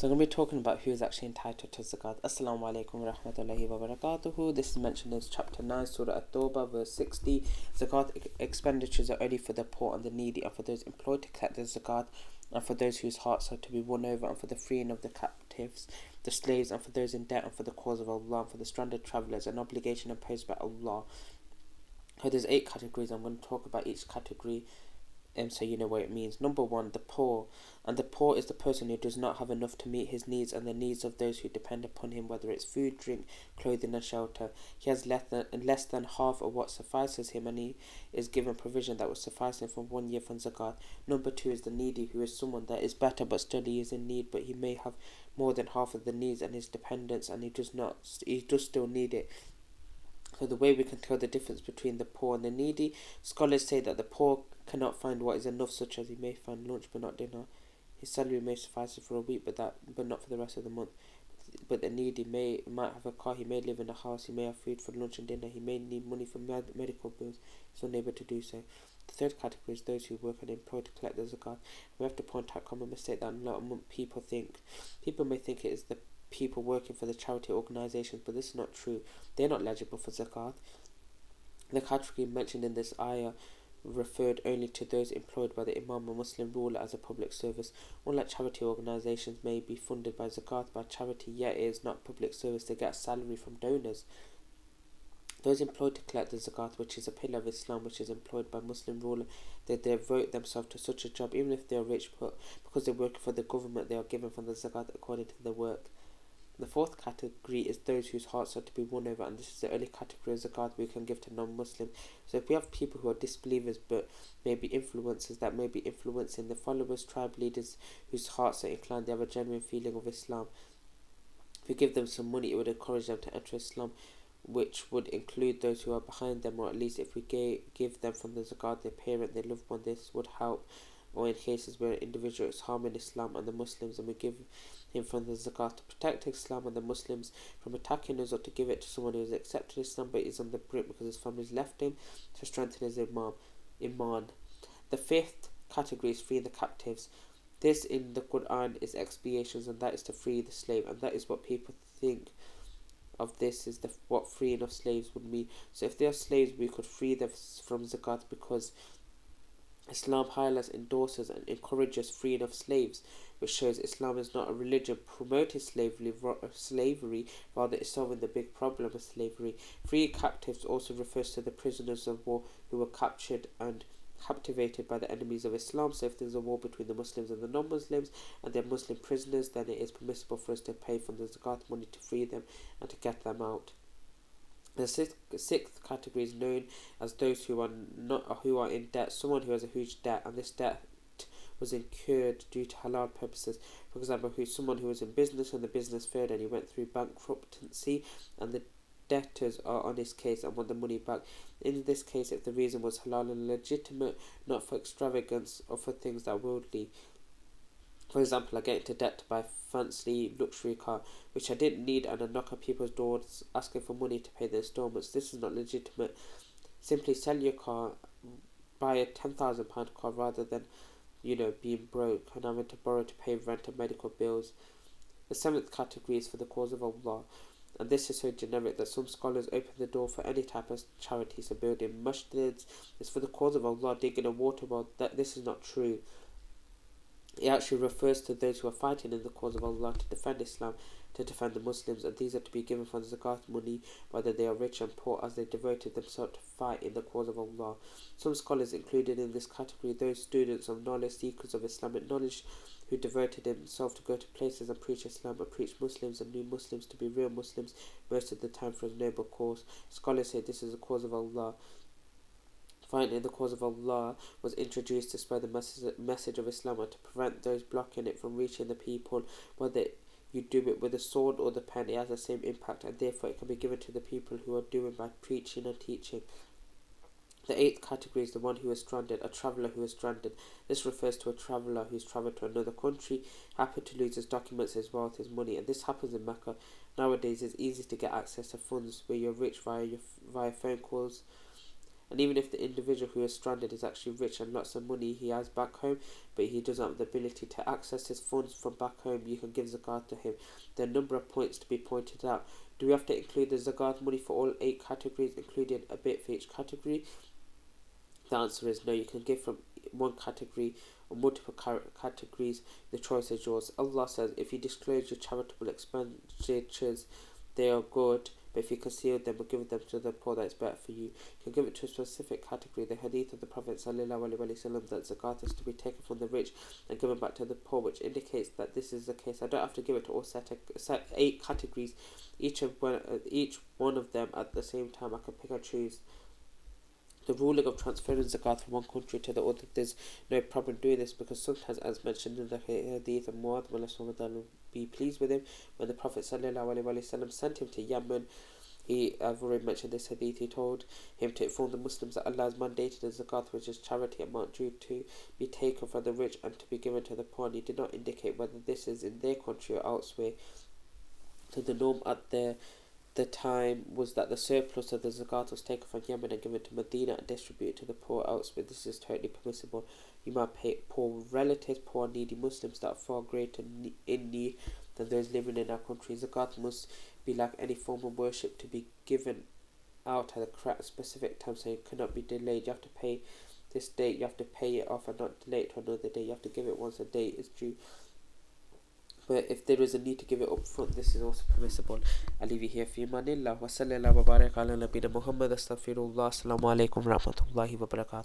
So I'm going to be talking about who is actually entitled to zakat. Assalamu alaikum wa rahmatullahi wa barakatuhu. This is mentioned in chapter 9, Surah At-Tawbah, verse 60. Zakat expenditures are only for the poor and the needy, and for those employed to collect the zakat, and for those whose hearts are to be won over, and for the freeing of the captives, the slaves, and for those in debt, and for the cause of Allah, and for the stranded travellers, an obligation imposed by Allah. So there's 8 categories. I'm going to talk about each category so you know what it means. Number 1, the poor. And the poor is the person who does not have enough to meet his needs and the needs of those who depend upon him, whether it's food, drink, clothing and shelter. He has less than half of what suffices him, and he is given provision that will suffice him for 1 year from zakat. Number 2 is the needy, who is someone that is better but still he is in need, but he may have more than half of the needs and his dependence, and he does still need it. So the way we can tell the difference between the poor and the needy, scholars say that the poor cannot find what is enough, such as he may find lunch but not dinner. His salary may suffice for a week, but not for the rest of the month. But the needy might have a car, he may live in a house, he may have food for lunch and dinner, he may need money for medical bills, he's unable to do so. The third category is those who work unemployed to collect the zakat. We have to point out a common mistake that a lot of people think. People may think it is the people working for the charity organisations, but this is not true. They're not eligible for zakat. The category mentioned in this ayah referred only to those employed by the Imam or Muslim ruler as a public service. Unlike charity organisations may be funded by zakat by charity, yet it is not public service. They get a salary from donors. Those employed to collect the zakat, which is a pillar of Islam, which is employed by Muslim ruler, they devote themselves to such a job, even if they are rich, but because they work for the government, they are given from the zakat according to their work. The fourth category is those whose hearts are to be won over, and this is the only category of zakat we can give to non-Muslims. So if we have people who are disbelievers but maybe influencers that may be influencing the followers, tribe leaders whose hearts are inclined, they have a genuine feeling of Islam. If we give them some money, it would encourage them to enter Islam, which would include those who are behind them, or at least if we give them from the zakat their parent, their loved one, this would help. Or in cases where an individual is harming Islam and the Muslims, and we give him from the zakat to protect Islam and the Muslims from attacking us, or to give it to someone who has accepted Islam but is on the brink because his family's left him, to strengthen his iman. The fifth category is freeing the captives. This in the Quran is expiations, and that is to free the slave, and that is what people think of this is what freeing of slaves would mean. So if they are slaves, we could free them from zakat, because Islam highlights, endorses and encourages freeing of slaves, which shows Islam is not a religion promoting slavery, rather it's solving the big problem of slavery. Free captives also refers to the prisoners of war who were captured and captivated by the enemies of Islam. So if there's a war between the Muslims and the non-Muslims and they're Muslim prisoners, then it is permissible for us to pay from the zakat money to free them and to get them out. The sixth category is known as those who are in debt. Someone who has a huge debt, and this debt was incurred due to halal purposes. For example, someone who was in business and the business failed and he went through bankruptcy, and the debtors are on his case and want the money back. In this case, if the reason was halal and legitimate, not for extravagance or for things that are worldly. For example, I get into debt to buy a fancy luxury car, which I didn't need, and I knock on people's doors asking for money to pay the installments. This is not legitimate. Simply sell your car, buy a £10,000 car, rather than, being broke and having to borrow to pay rent and medical bills. The seventh category is for the cause of Allah, and this is so generic that some scholars open the door for any type of charity. So building masjids is for the cause of Allah, digging a water well, this is not true. It actually refers to those who are fighting in the cause of Allah to defend Islam, to defend the Muslims, and these are to be given from the zakat money, whether they are rich and poor, as they devoted themselves to fight in the cause of Allah. Some scholars included in this category those students of knowledge, seekers of Islamic knowledge, who devoted themselves to go to places and preach Islam and preach Muslims and new Muslims to be real Muslims most of the time for a noble cause. Scholars say this is the cause of Allah. Finally, the cause of Allah was introduced to spread the message of Islam and to prevent those blocking it from reaching the people. Whether you do it with the sword or the pen, it has the same impact, and therefore it can be given to the people who are doing by preaching and teaching. The eighth category is the one who is stranded, a traveller who is stranded. This refers to a traveller who has travelled to another country, happened to lose his documents, his wealth, his money, and this happens in Mecca. Nowadays it's easy to get access to funds where you're rich via phone calls And even if the individual who is stranded is actually rich and lots of money he has back home, but he doesn't have the ability to access his funds from back home, you can give zakat to him. There are a number of points to be pointed out. Do we have to include the zakat money for all 8 categories, including a bit for each category? The answer is no. You can give from one category or multiple categories. The choice is yours. Allah says, if you disclose your charitable expenditures, they are good, but if you conceal them or give them to the poor, that is better for you. You can give it to a specific category. The hadith of the Prophet ﷺ that zakat is to be taken from the rich and given back to the poor, which indicates that this is the case. I don't have to give it to all set 8 categories, each one of them at the same time. I can pick and choose. The ruling of transferring zakat from one country to the other, there's no problem doing this, because sometimes, as mentioned in the hadith of Mu'adh, will be pleased with him, when the Prophet ﷺ sent him to Yemen, I've already mentioned this hadith, he told him to inform the Muslims that Allah has mandated the zakat, which is charity amount due to be taken from the rich and to be given to the poor, and he did not indicate whether this is in their country or elsewhere. So the norm at the time was that the surplus of the zakat was taken from Yemen and given to Medina and distributed to the poor elsewhere. This is totally permissible. You might pay poor relatives, poor needy Muslims that are far greater in need than those living in our country. Zakat must be like any form of worship, to be given out at a correct specific time, so it cannot be delayed. You have to pay this date, you have to pay it off and not delay it to another day. You have to give it once a date is due. But if there is a need to give it up front, this is also permissible. I'll leave you here. Fi manillah wa sallallahu wa barak ala nabina Muhammad. Astaghfirullah. Assalamu alaikum wa rahmatullahi wa barakatuh.